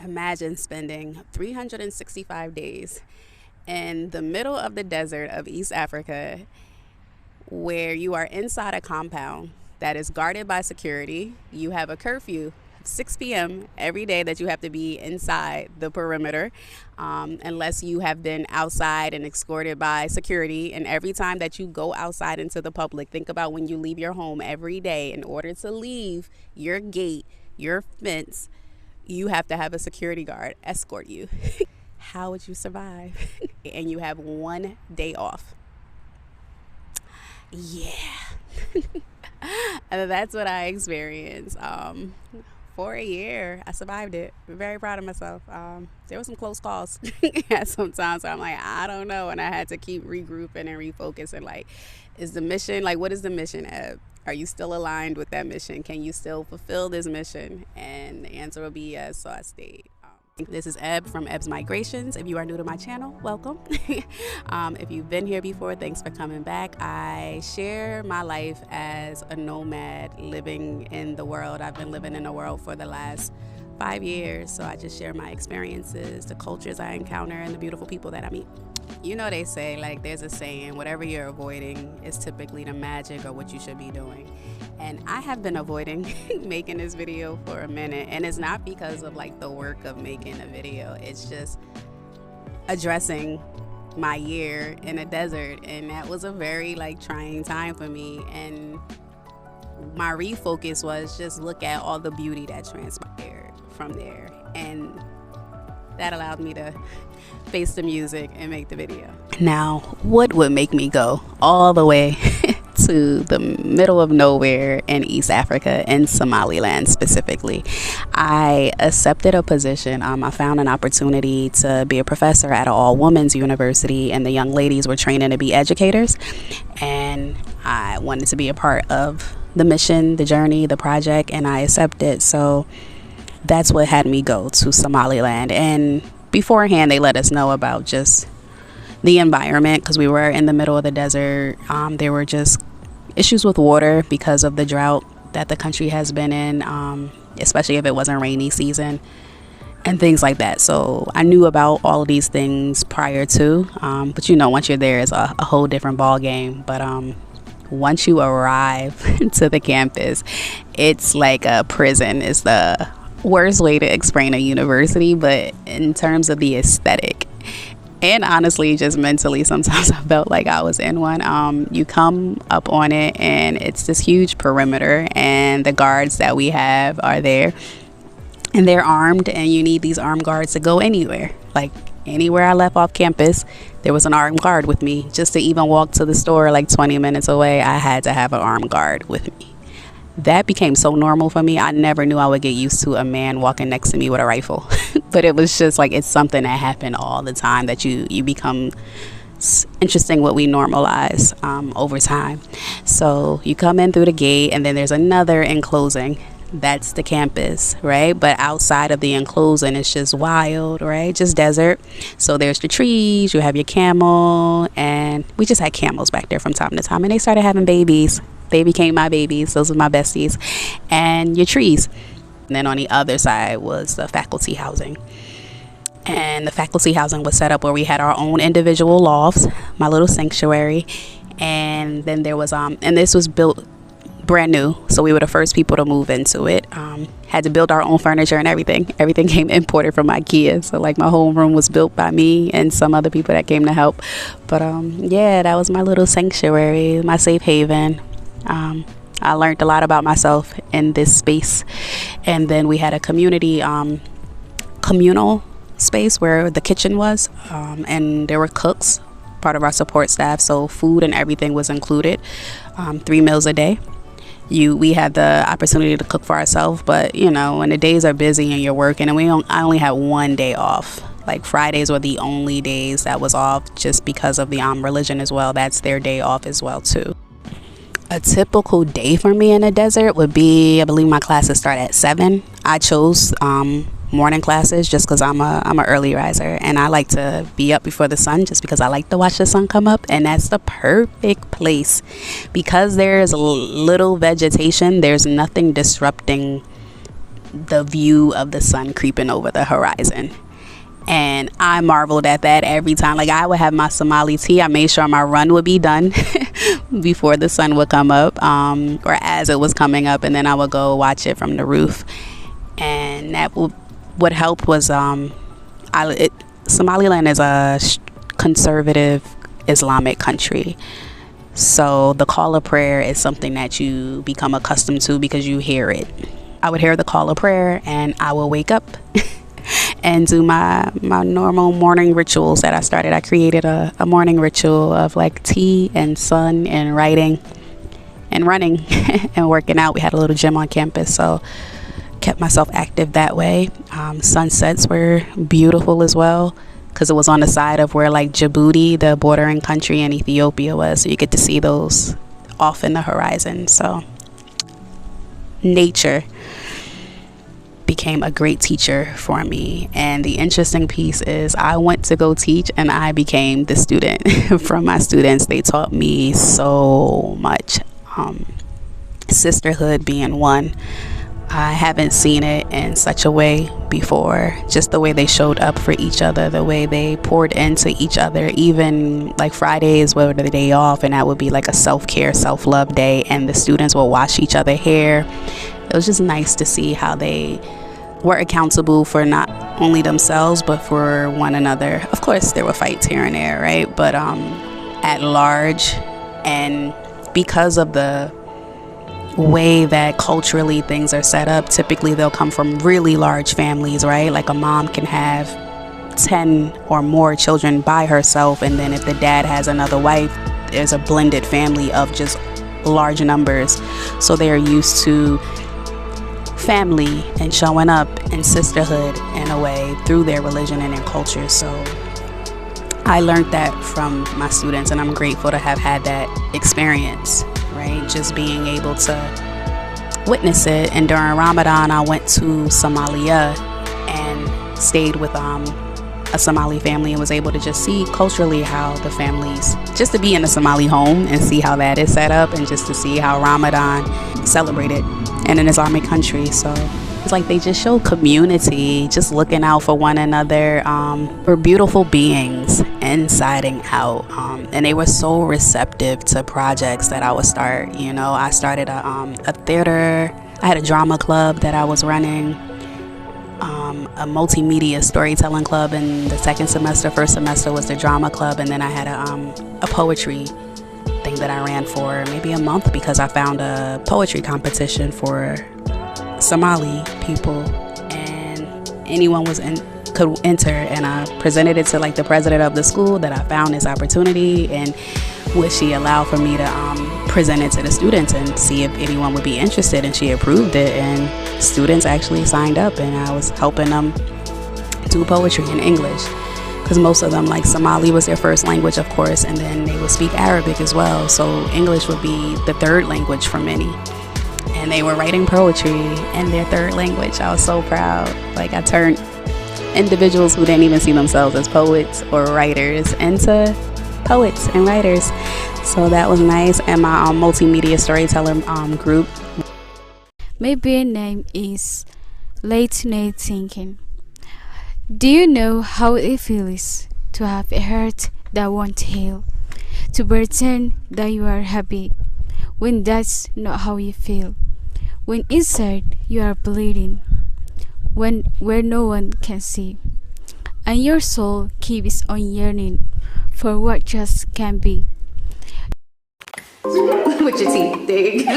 Imagine spending 365 days in the middle of the desert of East Africa where you are inside a compound that is guarded by security. You have a curfew, 6 p.m. every day that you have to be inside the perimeter, unless you have been outside and escorted by security. And every time that you go outside into the public, think about when you leave your home every day. In order to leave your gate, your fence, you have to have a security guard escort you. How would you survive? And you have 1 day off. Yeah. And that's what I experienced. For a year, I survived it. I'm very proud of myself. There were some close calls at some times where I'm like, I don't know. And I had to keep regrouping and refocusing. Like, is the mission, like, what is the mission, Eb? Are you still aligned with that mission? Can you still fulfill this mission? And the answer will be yes, so I stayed. This is Eb from Eb's Migrations. If you are new to my channel, welcome. If you've been here before, thanks for coming back. I share my life as a nomad living in the world. I've been living in the world for the last 5 years, so I just share my experiences, the cultures I encounter, and the beautiful people that I meet. You know, they say, like, there's a saying, whatever you're avoiding is typically the magic or what you should be doing. And I have been avoiding making this video for a minute, and it's not because of like the work of making a video. It's just addressing my year in a desert, and that was a very like trying time for me. And my refocus was just look at all the beauty that transpired from there, and that allowed me to face the music and make the video. Now, what would make me go all the way to the middle of nowhere in East Africa, in Somaliland specifically? I accepted a position. I found an opportunity to be a professor at an all-women's university, and the young ladies were training to be educators, and I wanted to be a part of the mission, the journey, the project, and I accepted. So that's what had me go to Somaliland. And beforehand, they let us know about just the environment, because we were in the middle of the desert. There were just issues with water because of the drought that the country has been in, especially if it wasn't rainy season and things like that. So I knew about all of these things prior to, but you know, once you're there, it's a whole different ball game. But once you arrive to the campus, it's like a prison. It's the worst way to explain a university, but in terms of the aesthetic and honestly just mentally, sometimes I felt like I was in one. You come up on it and it's this huge perimeter, and the guards that we have are there and they're armed, and you need these armed guards to go anywhere. Like anywhere I left off campus, there was an armed guard with me. Just to even walk to the store like 20 minutes away, I had to have an armed guard with me. That became so normal for me. I never knew I would get used to a man walking next to me with a rifle. But it was just like, it's something that happened all the time that you become. It's interesting what we normalize over time. So you come in through the gate, and then there's another enclosing. That's the campus, right? But outside of the enclosing, it's just wild, right? Just desert. So there's the trees, you have your camel, and we just had camels back there from time to time, and they started having babies. They became my babies. Those were my besties. And your trees. And then on the other side was the faculty housing. And the faculty housing was set up where we had our own individual lofts, my little sanctuary. And then there was, and this was built brand new. So we were the first people to move into it. Had to build our own furniture and everything. Everything came imported from IKEA. So like my whole room was built by me and some other people that came to help. But yeah, that was my little sanctuary, my safe haven. I learned a lot about myself in this space. And then we had a community communal space where the kitchen was, and there were cooks, part of our support staff, so food and everything was included, 3 meals a day. We had the opportunity to cook for ourselves, but you know, when the days are busy and you're working, and I only had 1 day off. Like Fridays were the only days that was off, just because of the religion as well. That's their day off as well too. A typical day for me in the desert would be, I believe my classes start at 7. I chose morning classes just because I'm a early riser, and I like to be up before the sun just because I like to watch the sun come up. And that's the perfect place because there's little vegetation. There's nothing disrupting the view of the sun creeping over the horizon. And I marveled at that every time. Like, I would have my Somali tea. I made sure my run would be done before the sun would come up, or as it was coming up, and then I would go watch it from the roof. And what helped was Somaliland is a conservative Islamic country. So the call of prayer is something that you become accustomed to because you hear it. I would hear the call of prayer and I will wake up and do my normal morning rituals that I started. I created a morning ritual of like tea and sun and writing and running and working out. We had a little gym on campus, so kept myself active that way. Sunsets were beautiful as well because it was on the side of where like Djibouti, the bordering country, and Ethiopia was, so you get to see those off in the horizon. So nature became a great teacher for me. And the interesting piece is I went to go teach and I became the student. From my students, they taught me so much. Sisterhood being one. I haven't seen it in such a way before. Just the way they showed up for each other, the way they poured into each other. Even like Fridays were the day off, and that would be like a self-care, self-love day, and the students will wash each other hair. It was just nice to see how they were accountable for not only themselves but for one another. Of course there were fights here and there, right? But at large, and because of the way that culturally things are set up, typically they'll come from really large families, right? Like a mom can have 10 or more children by herself, and then if the dad has another wife, there's a blended family of just large numbers. So they're used to family and showing up in sisterhood in a way through their religion and their culture. So I learned that from my students, and I'm grateful to have had that experience, right? Just being able to witness it. And during Ramadan, I went to Somalia and stayed with a Somali family and was able to just see culturally how the families, just to be in a Somali home and see how that is set up, and just to see how Ramadan celebrated in an Islamic country. So it's like they just show community, just looking out for one another. We're beautiful beings inside and out, and they were so receptive to projects that I would start. You know, I started a theater. I had a drama club that I was running, a multimedia storytelling club in the second semester. First semester was the drama club, and then I had a poetry thing that I ran for maybe a month because I found a poetry competition for Somali people, and anyone could enter, and I presented it to like the president of the school that I found this opportunity, and would she allow for me to present it to the students and see if anyone would be interested, and she approved it, and students actually signed up, and I was helping them do poetry in English because most of them, like Somali was their first language, of course, and then they would speak Arabic as well, so English would be the third language for many. And they were writing poetry in their third language. I was so proud. Like, I turned individuals who didn't even see themselves as poets or writers into poets and writers. So that was nice. And my multimedia storyteller group. My band name is Late Night Thinking. Do you know how it feels to have a heart that won't heal? To pretend that you are happy when that's not how you feel? When inside you are bleeding, where no one can see, and your soul keeps on yearning for what just can't be. With your teeth, dig.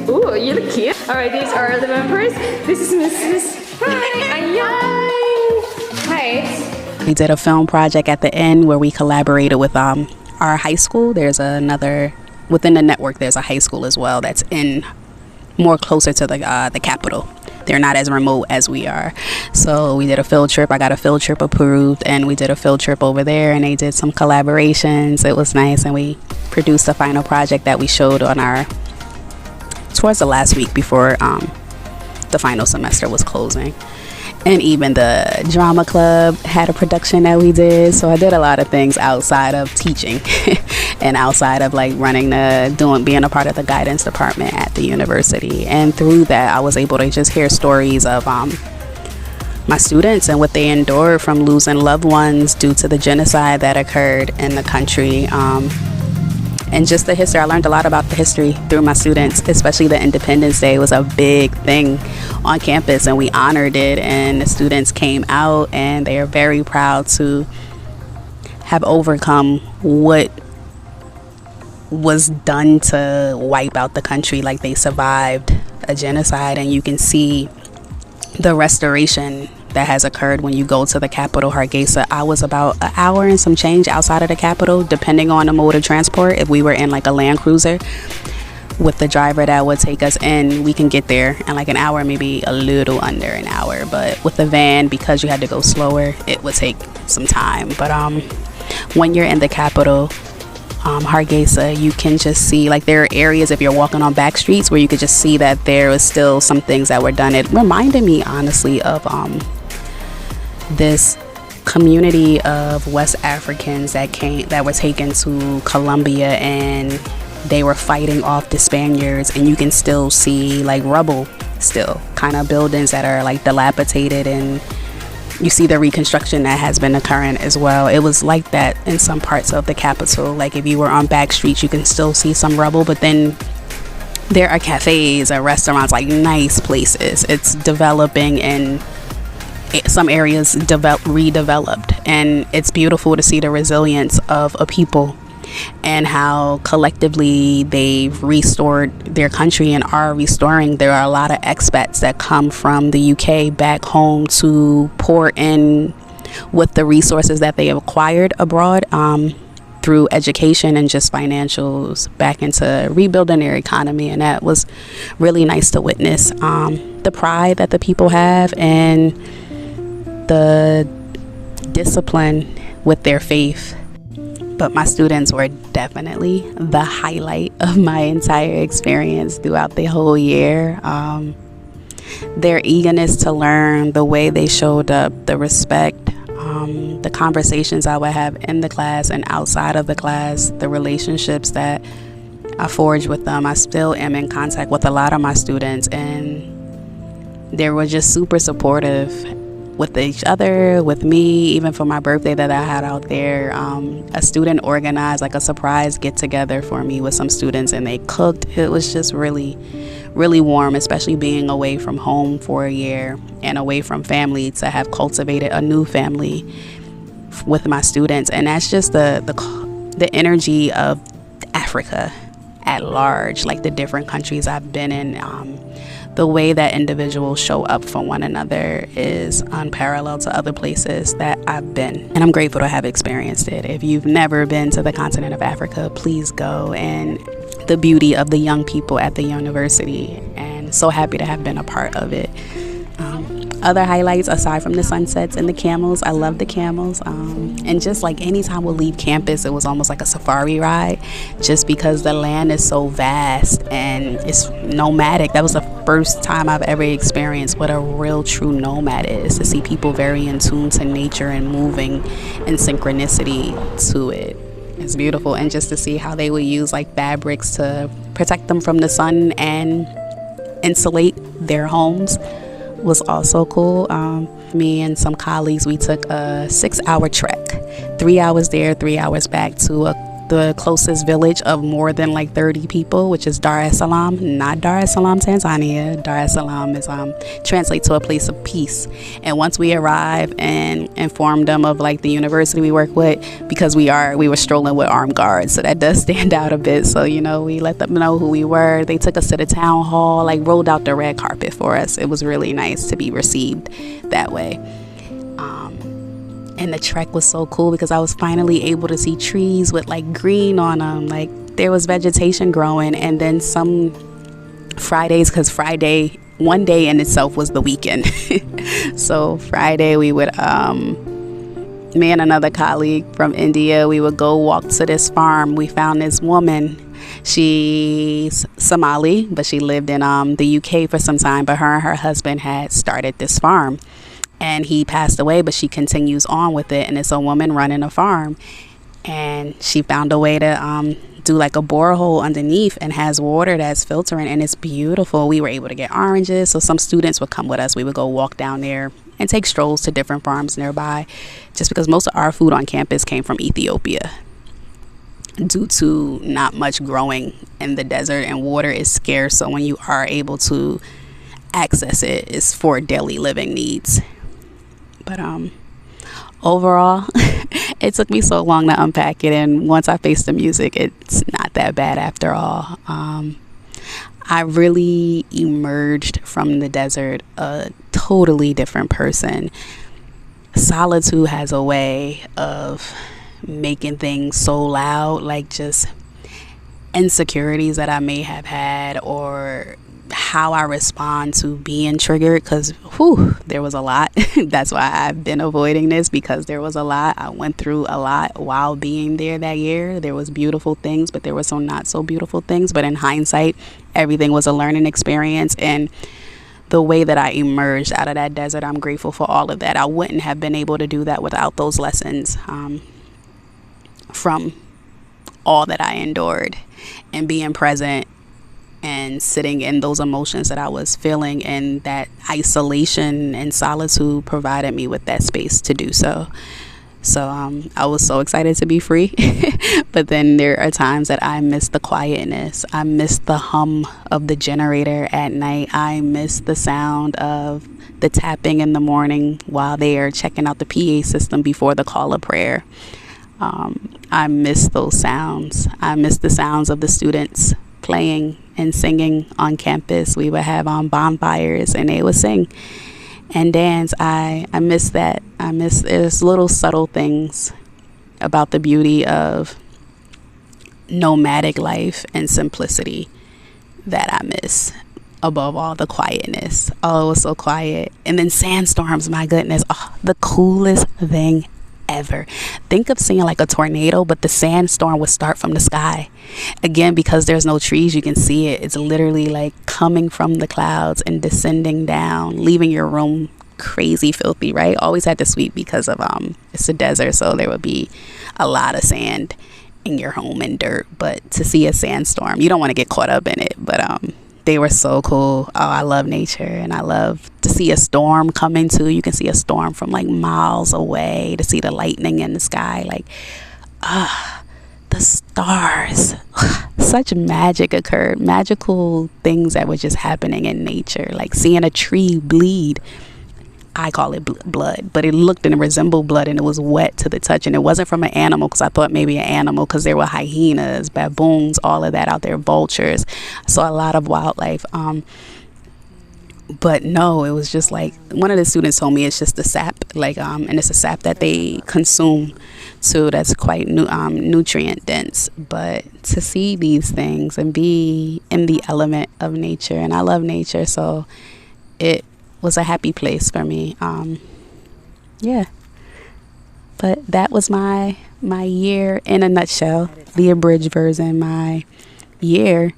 Ooh, you look cute. Alright, these are the members. This is Mrs. Hi. We did a film project at the end where we collaborated with our high school, there's another, within the network, there's a high school as well that's in more closer to the capital. They're not as remote as we are. So we did a field trip. I got a field trip approved, and we did a field trip over there, and they did some collaborations. It was nice, and we produced a final project that we showed on towards the last week before the final semester was closing. And even the drama club had a production that we did. So I did a lot of things outside of teaching and outside of like being a part of the guidance department at the university. And through that, I was able to just hear stories of my students and what they endured from losing loved ones due to the genocide that occurred in the country. And just the history. I learned a lot about the history through my students, especially the Independence Day was a big thing on campus, and we honored it, and the students came out and they are very proud to have overcome what was done to wipe out the country. Like, they survived a genocide, and you can see the restoration that has occurred when you go to the capital, Hargeisa. I was about an hour and some change outside of the capital, depending on the mode of transport. If we were in like a Land Cruiser with the driver that would take us in, we can get there in like an hour, maybe a little under an hour. But with the van, because you had to go slower, it would take some time. But when you're in the capital, Hargeisa, you can just see, like, there are areas if you're walking on back streets where you could just see that there was still some things that were done. It reminded me honestly of this community of West Africans that were taken to Colombia, and they were fighting off the Spaniards, and you can still see like rubble, still kind of buildings that are like dilapidated, and you see the reconstruction that has been occurring as well. It was like that in some parts of the capital. Like, if you were on back streets, you can still see some rubble, but then there are cafes or restaurants, like nice places. It's developing, and some areas redeveloped, and it's beautiful to see the resilience of a people and how collectively they've restored their country and are restoring. There are a lot of expats that come from the UK back home to pour in with the resources that they have acquired abroad through education and just financials back into rebuilding their economy. And that was really nice to witness, the pride that the people have and the discipline with their faith. But my students were definitely the highlight of my entire experience throughout the whole year. Their eagerness to learn, the way they showed up, the respect, the conversations I would have in the class and outside of the class, the relationships that I forged with them. I still am in contact with a lot of my students, and they were just super supportive with each other, with me. Even for my birthday that I had out there, a student organized like a surprise get together for me with some students, and they cooked. It was just really, really warm, especially being away from home for a year and away from family, to have cultivated a new family with my students. And that's just the energy of Africa at large, like the different countries I've been in. The way that individuals show up for one another is unparalleled to other places that I've been, and I'm grateful to have experienced it. If you've never been to the continent of Africa, please go. And the beauty of the young people at the university, and so happy to have been a part of it. Other highlights aside from the sunsets and the camels, I love the camels, and just like anytime we'll leave campus, it was almost like a safari ride, just because the land is so vast and it's nomadic. That was the first time I've ever experienced what a real true nomad is, to see people very in tune to nature and moving in synchronicity to it. It's beautiful. And just to see how they would use like fabrics to protect them from the sun and insulate their homes was also cool. Me and some colleagues, we took a 6-hour trek, 3 hours there, 3 hours back, to the closest village of more than like 30 people, which is Dar es Salaam, not Dar es Salaam, Tanzania. Dar es Salaam is translates to a place of peace. And once we arrived and informed them of like the university we work with, because we were strolling with armed guards, so that does stand out a bit. So, you know, we let them know who we were. They took us to the town hall, like rolled out the red carpet for us. It was really nice to be received that way. And the trek was so cool because I was finally able to see trees with like green on them. Like there was vegetation growing. And then some Fridays, because Friday, one day in itself was the weekend. So Friday we would, me and another colleague from India, we would go walk to this farm. We found this woman. She's Somali, but she lived in the UK for some time. But her and her husband had started this farm. And he passed away, but she continues on with it. And it's a woman running a farm. And she found a way to do like a borehole underneath and has water that's filtering. And it's beautiful. We were able to get oranges. So some students would come with us. We would go walk down there and take strolls to different farms nearby. Just because most of our food on campus came from Ethiopia, due to not much growing in the desert, and water is scarce. So when you are able to access it, it's for daily living needs. But overall, it took me so long to unpack it, and once I faced the music, it's not that bad after all. I really emerged from the desert a totally different person. Solitude has a way of making things so loud, like just insecurities that I may have had, or how I respond to being triggered, because there was a lot. That's why I've been avoiding this, because there was a lot. I went through a lot while being there that year. There was beautiful things, but there were some not so beautiful things. But in hindsight, everything was a learning experience, and the way that I emerged out of that desert, I'm grateful for all of that. I wouldn't have been able to do that without those lessons from all that I endured, and being present and sitting in those emotions that I was feeling, and that isolation and solitude provided me with that space to do so. So I was so excited to be free. But then there are times that I miss the quietness. I miss the hum of the generator at night. I miss the sound of the tapping in the morning while they are checking out the PA system before the call of prayer. I miss those sounds. I miss the sounds of the students playing and singing on campus. We would have bonfires and they would sing and dance. I miss that. I miss, there's little subtle things about the beauty of nomadic life and simplicity that I miss. Above all, the quietness. Oh, it was so quiet. And then sandstorms, my goodness. Oh, the coolest thing ever. Think of seeing like a tornado, but the sandstorm would start from the sky. Again, because there's no trees, you can see it. It's literally like coming from the clouds and descending down, leaving your room crazy filthy, right? Always had to sweep because of it's a desert, so there would be a lot of sand in your home and dirt. But to see a sandstorm, you don't want to get caught up in it. But they were so cool. Oh, I love nature, and I love to see a storm coming too. You can see a storm from like miles away, to see the lightning in the sky, like the stars. Such magic occurred, magical things that were just happening in nature, like seeing a tree bleed. I call it blood, but it looked and it resembled blood, and it was wet to the touch, and it wasn't from an animal, because I thought maybe an animal, because there were hyenas, baboons, all of that out there, vultures. I saw a lot of wildlife, but no, it was just like, one of the students told me it's just the sap, like and it's a sap that they consume too, that's quite nutrient dense. But to see these things and be in the element of nature, and I love nature, so it was a happy place for me. Yeah, but that was my year in a nutshell, the abridged version. My year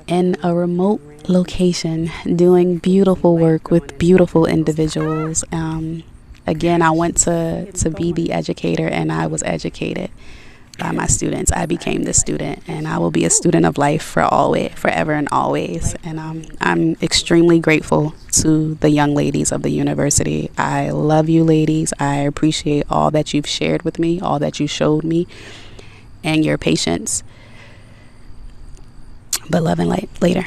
in a remote location, doing beautiful work with beautiful individuals. Again, I went to be the educator, and I was educated by my students. I became the student, and I will be a student of life for always, forever and always. And I'm extremely grateful to the young ladies of the university. I love you ladies. I appreciate all that you've shared with me, all that you showed me, and your patience. But love and light later.